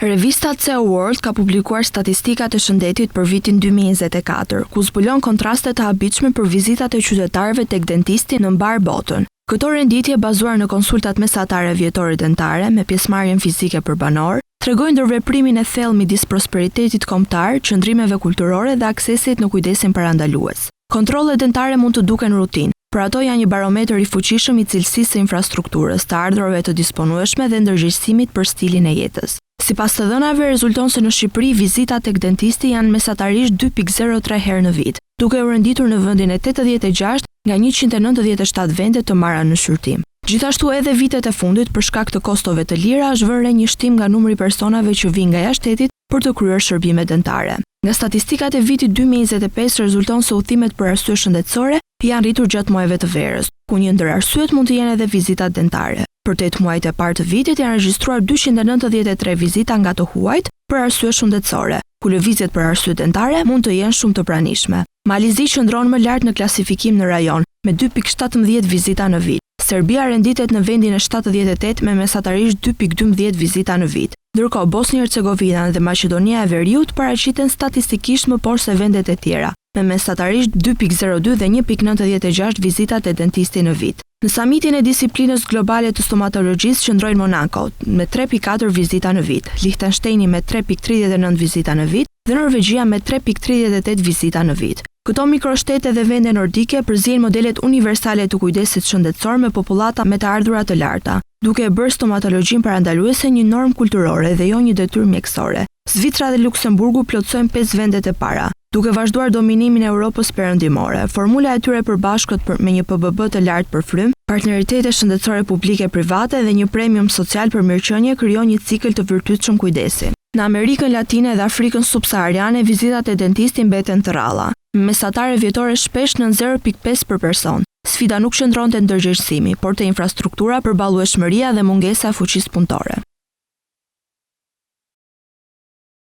Revista CEO World ka publikuar statistikat e shëndetit për vitin 2024, ku zbulon kontraste të habitshme për vizitat e qytetarëve tek dentisti në mbar botën. Këto renditje bazuar në konsultat mesatare vjetore dentare me pjesëmarrjen fizike për banor, tregojnë ndërveprimin e thellë midis prosperitetit kombëtar, qëndrimeve kulturore dhe aksesit në kujdesin parandalues. Kontrollet dentare mund të duken rutinë, por ato janë një barometër i fuqishëm i cilësisë së infrastrukturës, të ardhurave të disponueshme dhe ndërgjegjësimit për stilin e jetës. Sipas të dhënave, rezulton se në Shqipëri vizitat tek dentisti janë mesatarisht 2.03 herë në vit, duke u renditur në vendin e 86 nga 197 vende të marra në shqyrtim. Gjithashtu edhe vitet e fundit për shkak të kostove të lira është vënë re një shtim nga numri i personave që vijnë nga jashtë shtetit për të kryer shërbime dentare. Nga statistikat e vitit 2025 rezulton se udhimet për arsye shëndetësore janë rritur gjatë muajve të verës, ku një ndër arsyet mund të jenë edhe vizitat dentare. Për 8 muajt e parë të vitit janë regjistruar 293 vizita nga të huajt për arsye shëndetësore, ku lëvizjet për arsye dentare mund të jenë shumë të pranishme. Malizi qëndron më lart në klasifikim në rajon me 2.17 vizita në vit. Serbia renditet në vendin e 78 me mesatarisht 2.12 vizita në vit, ndërkohë Bosnia-Hercegovina dhe Maqedonia e Veriut paraqiten statistikisht më poshtë se vendet e tjera, me mesatarisht 2.02 dhe 1.96 vizita te dentisti në vit. Në samitin e disiplinës globale të stomatologjisë qëndrojnë Monaco me 3.4 vizita në vit, Liechtensteini me 3.39 vizita në vit dhe Norvegjia me 3.38 vizita në vit. Këto mikroshtete dhe vende nordike përzihen modelet universale të kujdesit shëndetësor me popullata me të ardhura të larta, duke e bërë stomatologjin parandaluese një normë kulturore dhe jo një detyrë mjekësore. Zvicra dhe Luksemburgu plotësojnë 5 vendet e para, duke vazhduar dominimin e Europës perëndimore. Formula e tyre e përbashkët me një PBB të lartë për frym, partneritete shëndetësore publike private dhe një premium social për mirëqenie krijon një cikël të virtytshëm kujdesi. Në Amerikën Latine dhe Afrikën subsahariane vizitat e dentistit mbeten të rralla, me mesatare vjetore shpesh në 0.5 për person. Sfida nuk qëndron te ndërgjegjësimi, por te infrastruktura, përballueshmëria dhe mungesa e fuqisë punëtore.